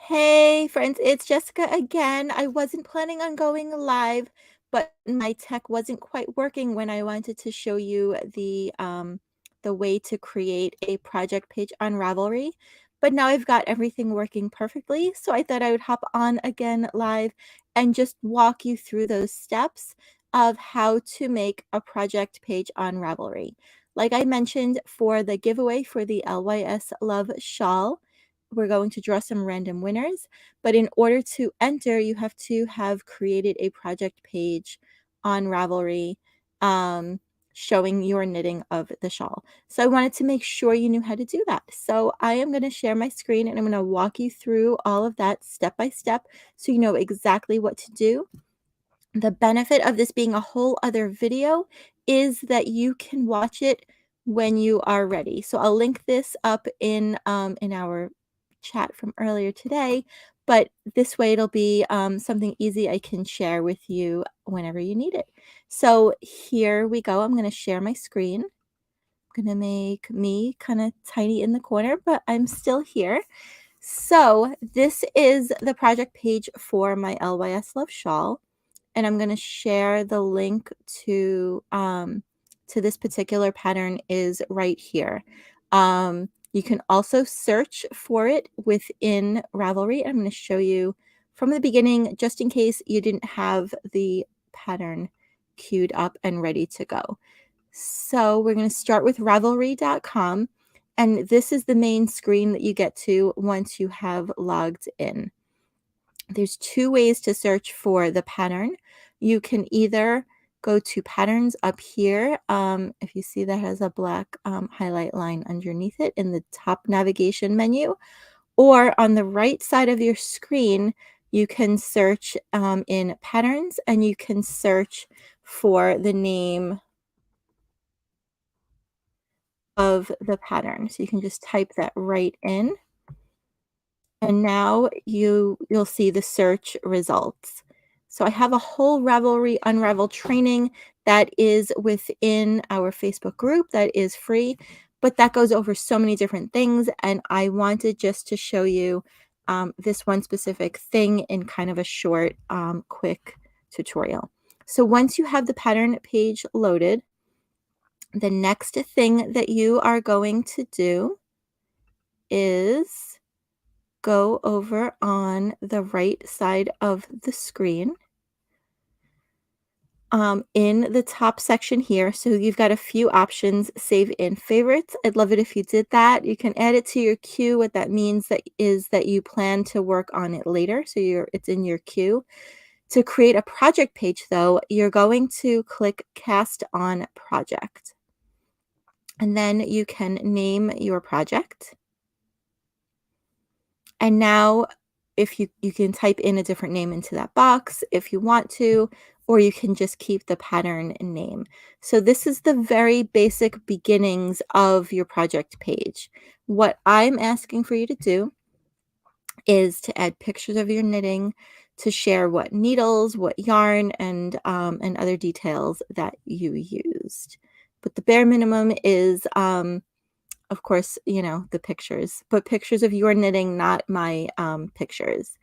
Hey friends, it's Jessica again. I wasn't planning on going live, but my tech wasn't quite working when I wanted to show you the way to create a project page on Ravelry. But now I've got everything working perfectly, so I thought I would hop on again live and just walk you through those steps of how to make a project page on Ravelry. Like I mentioned, for the giveaway for the LYS Love shawl, we're going to draw some random winners, but in order to enter, you have to have created a project page on Ravelry showing your knitting of the shawl. So I wanted to make sure you knew how to do that. So I am going to share my screen and I'm going to walk you through all of that step by step so you know exactly what to do. The benefit of this being a whole other video is that you can watch it when you are ready. So I'll link this up in our chat from earlier today, but this way it'll be something easy I can share with you whenever you need it. So here we go. I'm going to share my screen. I'm going to make me kind of tiny in the corner, but I'm still here. So this is the project page for my LYS Love shawl, and I'm going to share the link to this particular pattern is right here. You can also search for it within Ravelry. I'm going to show you from the beginning, just in case you didn't have the pattern queued up and ready to go. So we're going to start with Ravelry.com, and this is the main screen that you get to once you have logged in. There's two ways to search for the pattern. You can either go to patterns up here. If you see that has a black highlight line underneath it in the top navigation menu, or on the right side of your screen, you can search in patterns and you can search for the name of the pattern. So you can just type that right in. And now you'll see the search results. So I have a whole Ravelry Unravel training that is within our Facebook group that is free, but that goes over so many different things. And I wanted just to show you this one specific thing in kind of a short, quick tutorial. So once you have the pattern page loaded, the next thing that you are going to do is go over on the right side of the screen in the top section here. So you've got a few options. Save in favorites. I'd love it if you did that. You can add it to your queue. What that means is that you plan to work on it later, so it's in your queue. To create a project page, though, you're going to click Cast on Project, and then you can name your project. And now if you can type in a different name into that box if you want to, or you can just keep the pattern name. So this is the very basic beginnings of your project page. What I'm asking for you to do is to add pictures of your knitting, to share what needles, what yarn, and other details that you used. But the bare minimum is of course, you know, the pictures, but pictures of your knitting, not my pictures.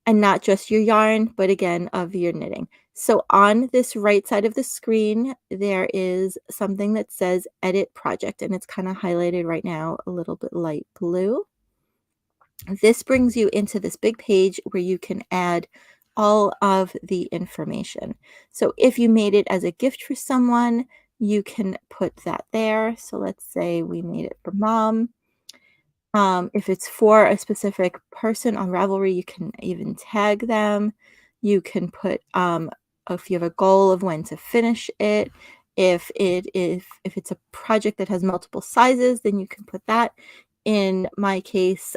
And not just your yarn, but again, of your knitting. So on this right side of the screen, there is something that says Edit Project, and it's kind of highlighted right now a little bit light blue. This brings you into this big page where you can add all of the information. So if you made it as a gift for someone, you can put that there. So let's say we made it for mom. If it's for a specific person on Ravelry, you can even tag them. You can put if you have a goal of when to finish it. If it's a project that has multiple sizes, then you can put that. In my case,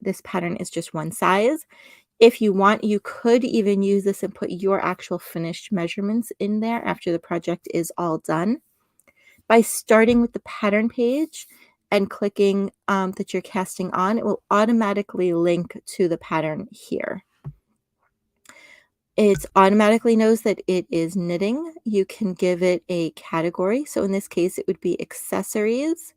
this pattern is just one size. If you want, you could even use this and put your actual finished measurements in there after the project is all done. By starting with the pattern page and clicking that you're casting on, it will automatically link to the pattern here. It automatically knows that it is knitting. You can give it a category. So in this case, it would be accessories.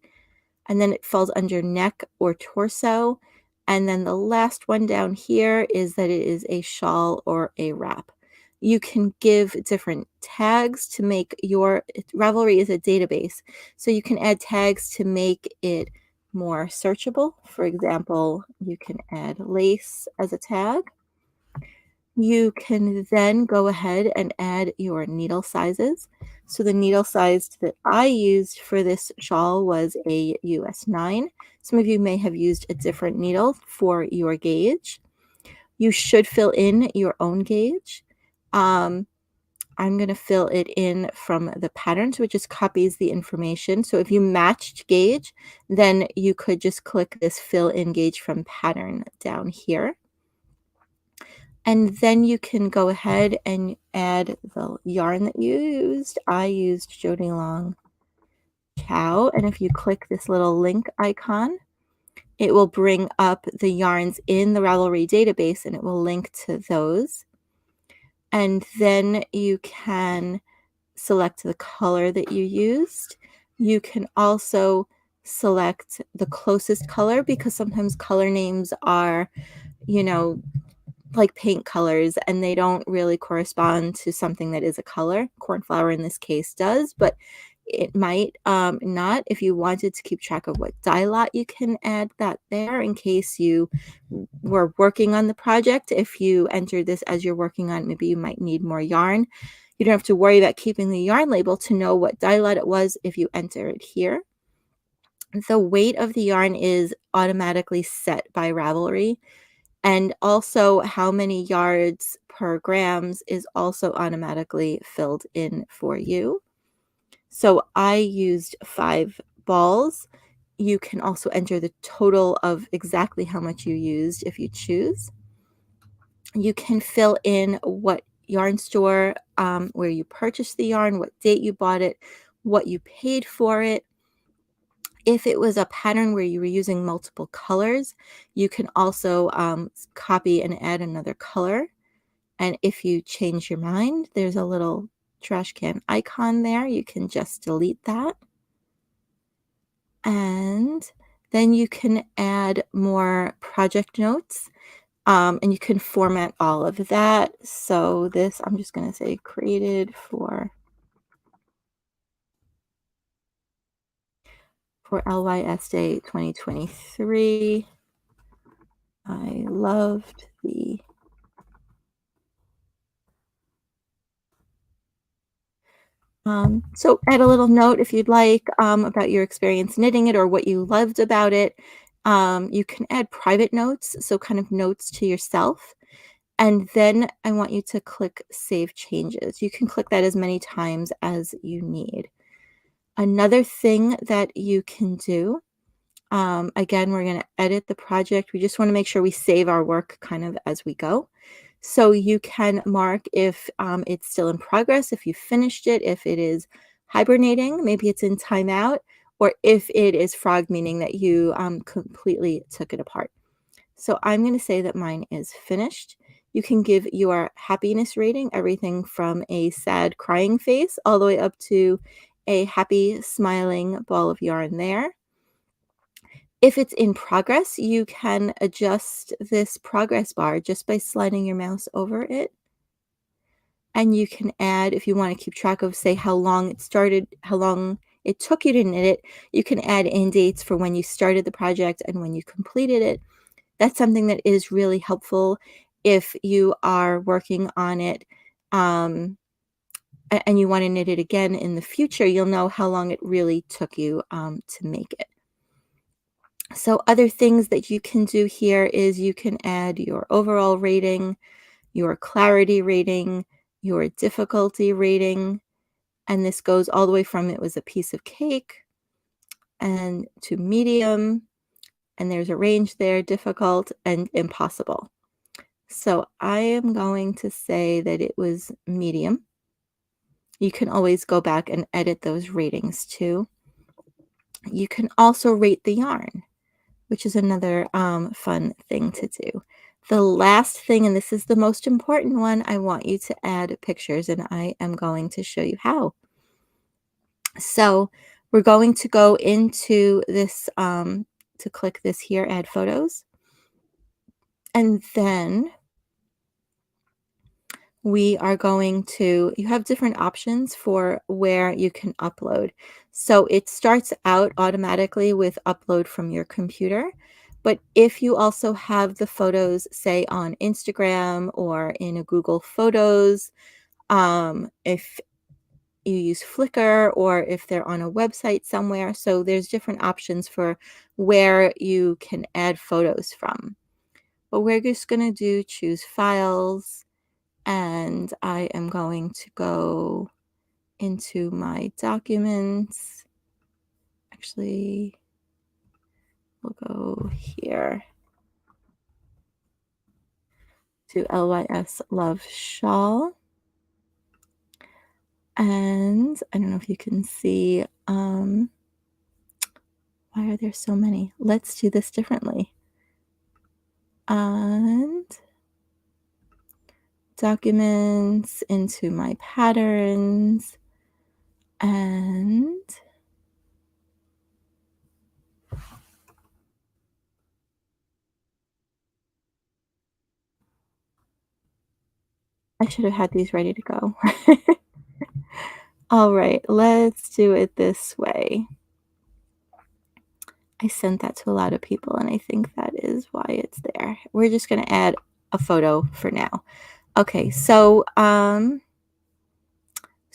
And then it falls under neck or torso. And then the last one down here is that it is a shawl or a wrap. You can give different tags to make your Ravelry is a database, so you can add tags to make it more searchable. For example, you can add lace as a tag. You can then go ahead and add your needle sizes. So the needle size that I used for this shawl was a US 9. Some of you may have used a different needle for your gauge. You should fill in your own gauge. Um, I'm going to fill it in from the pattern, so it just copies the information. So if you matched gauge, then you could just click this fill in gauge from pattern down here. And then you can go ahead and add the yarn that you used. I used Jody Long Cow, and if you click this little link icon, it will bring up the yarns in the Ravelry database and it will link to those. And then you can select the color that you used. You can also select the closest color because sometimes color names are, you know, like paint colors and they don't really correspond to something that is a color. Cornflower in this case does, but it might not. If you wanted to keep track of what dye lot, you can add that there in case you were working on the project. If you entered this as you're working on, maybe you might need more yarn. You don't have to worry about keeping the yarn label to know what dye lot it was if you enter it here. The weight of the yarn is automatically set by Ravelry. And also how many yards per grams is also automatically filled in for you. So I used 5 balls. You can also enter the total of exactly how much you used if you choose. You can fill in what yarn store, where you purchased the yarn, what date you bought it, what you paid for it. If it was a pattern where you were using multiple colors, you can also copy and add another color. And if you change your mind, there's a little trash can icon there. You can just delete that. And then you can add more project notes. And you can format all of that. So this, I'm just going to say created for LYS Day 2023. I loved the so add a little note if you'd like about your experience knitting it or what you loved about it. You can add private notes, so kind of notes to yourself. And then I want you to click Save Changes. You can click that as many times as you need. Another thing that you can do, again, we're going to edit the project. We just want to make sure we save our work kind of as we go. So you can mark if it's still in progress, if you finished it, if it is hibernating, maybe it's in timeout, or if it is frog, meaning that you completely took it apart. So I'm going to say that mine is finished. You can give your happiness rating, everything from a sad crying face all the way up to a happy smiling ball of yarn there. If it's in progress, you can adjust this progress bar just by sliding your mouse over it. And you can add, if you want to keep track of, say, how long it started, how long it took you to knit it, you can add in dates for when you started the project and when you completed it. That's something that is really helpful if you are working on it and you want to knit it again in the future. You'll know how long it really took you to make it. So other things that you can do here is you can add your overall rating, your clarity rating, your difficulty rating, and this goes all the way from it was a piece of cake and to medium, and there's a range there, difficult and impossible. So I am going to say that it was medium. You can always go back and edit those ratings too. You can also rate the yarn, which is another fun thing to do. The last thing, and this is the most important one, I want you to add pictures, and I am going to show you how. So we're going to go into this, to click this here, add photos. And then we are going to you have different options for where you can upload. So it starts out automatically with upload from your computer, but if you also have the photos, say, on Instagram or in a Google Photos, if you use Flickr or if they're on a website somewhere, so there's different options for where you can add photos from. But we're just gonna do choose files, and I am going to go into my documents. Actually, we'll go here to LYS Love Shawl. And I don't know if you can see, why are there so many? Let's do this differently. And documents into my patterns, and I should have had these ready to go. All right, let's do it this way. I sent that to a lot of people, and I think that is why it's there. We're just going to add a photo for now. Okay, so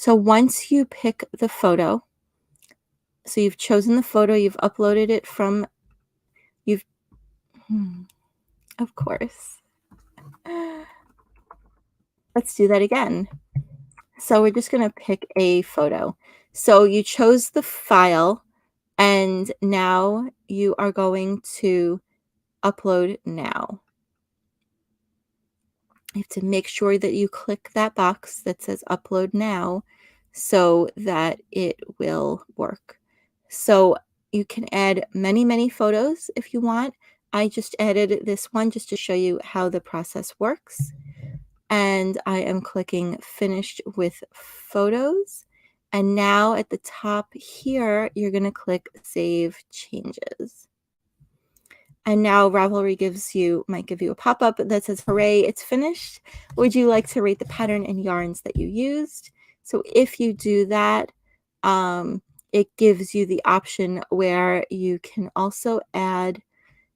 once you pick the photo, so you've chosen the photo, you've uploaded it from, you've, of course. Let's do that again. So we're just going to pick a photo. So you chose the file, and now you are going to upload now. You have to make sure that you click that box that says upload now so that it will work. So you can add many, many photos if you want. I just added this one just to show you how the process works. And I am clicking finished with photos. And now at the top here, you're going to click save changes. And now Ravelry might give you a pop-up that says, hooray, it's finished. Would you like to rate the pattern and yarns that you used? So if you do that, it gives you the option where you can also add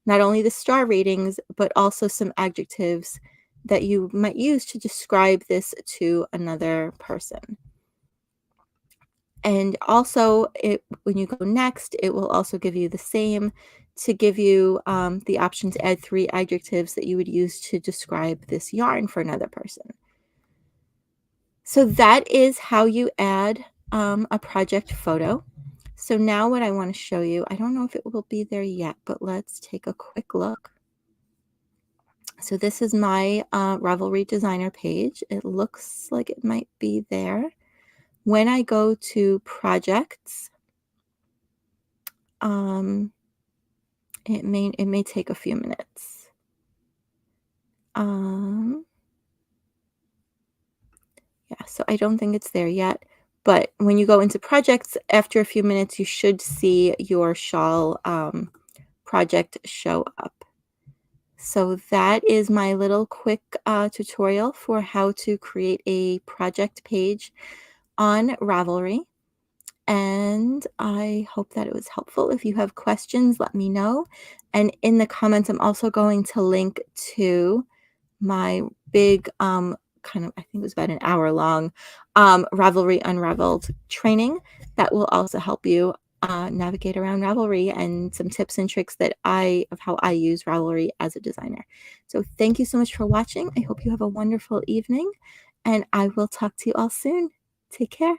not only the star ratings, but also some adjectives that you might use to describe this to another person. And also, when you go next, it will also give you the same to give you the option to add 3 adjectives that you would use to describe this yarn for another person. So that is how you add a project photo. So now what I want to show you, I don't know if it will be there yet, but let's take a quick look. So this is my Ravelry designer page. It looks like it might be there. When I go to projects, it may take a few minutes. Yeah, so I don't think it's there yet. But when you go into projects, after a few minutes, you should see your shawl project show up. So that is my little quick tutorial for how to create a project page on Ravelry. And I hope that it was helpful. If you have questions, let me know. And in the comments, I'm also going to link to my big, kind of, I think it was about an hour long, Ravelry Unraveled training that will also help you navigate around Ravelry, and some tips and tricks of how I use Ravelry as a designer. So thank you so much for watching. I hope you have a wonderful evening, and I will talk to you all soon. Take care.